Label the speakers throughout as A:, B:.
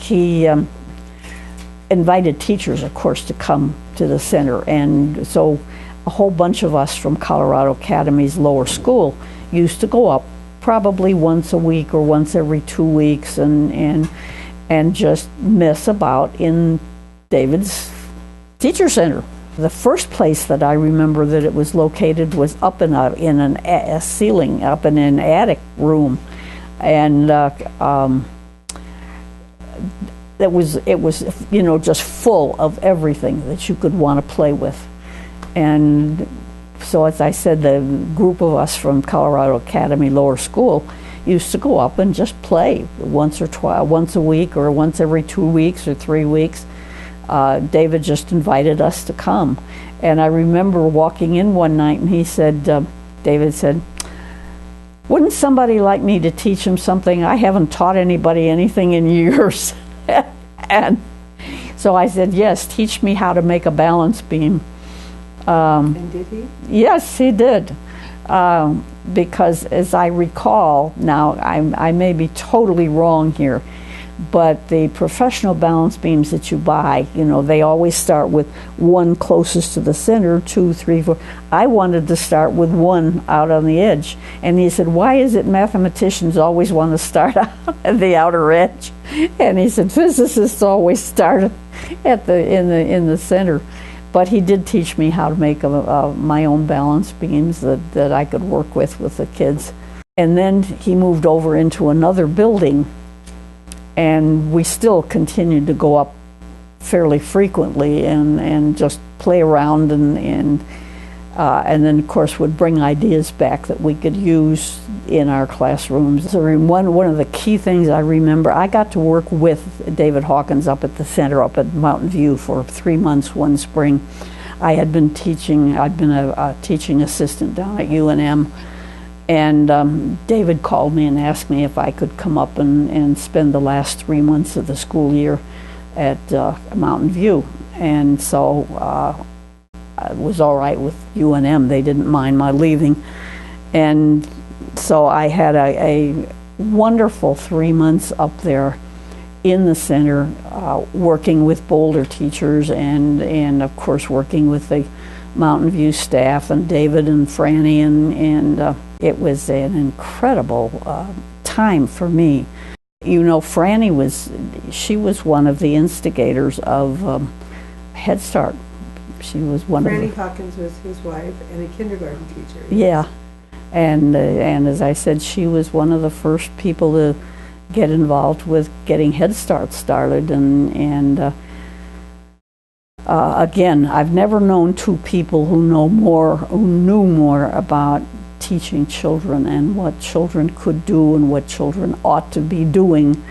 A: he invited teachers, of course, to come to the center, and so a whole bunch of us from Colorado Academy's lower school used to go up probably once a week or once every 2 weeks and just mess about in David's teacher center. The first place that I remember that it was located was up in a ceiling, up in an attic room, and it was just full of everything that you could want to play with. And so, as I said, the group of us from Colorado Academy Lower School used to go up and just play once a week or once every 2 weeks or 3 weeks. David just invited us to come. And I remember walking in one night and he said, David said, "Wouldn't somebody like me to teach him something? I haven't taught anybody anything in years." And so I said, "Yes, teach me how to make a balance beam."
B: And did he?
A: Yes, he did. Because as I recall, now I may be totally wrong here, but the professional balance beams that you buy, they always start with one closest to the center, 2, 3, 4. I wanted to start with one out on the edge. And he said, "Why is it mathematicians always want to start out at the outer edge?" And he said, "Physicists always start in the center." But he did teach me how to make my own balance beams that I could work with the kids. And then he moved over into another building, and we still continued to go up fairly frequently and just play around and then of course would bring ideas back that we could use in our classrooms. So one of the key things I remember, I got to work with David Hawkins up at the center, up at Mountain View, for 3 months one spring. I'd been a teaching assistant down at UNM, and David called me and asked me if I could come up and spend the last 3 months of the school year at Mountain View. And so it was all right with UNM. They didn't mind my leaving. And so I had a wonderful 3 months up there in the center, working with Boulder teachers and of course working with the Mountain View staff and David and Franny, and it was an incredible time for me. Franny was one of the instigators of Head Start. She was one of
B: Franny Hawkins was his wife and a kindergarten teacher.
A: Yeah, and as I said, she was one of the first people to get involved with getting Head Start started. And again, I've never known two people who knew more about teaching children and what children could do and what children ought to be doing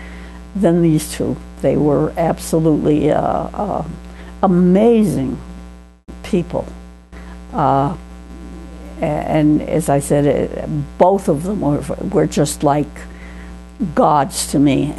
A: than these two. They were absolutely amazing people. And as I said, both of them were just like gods to me.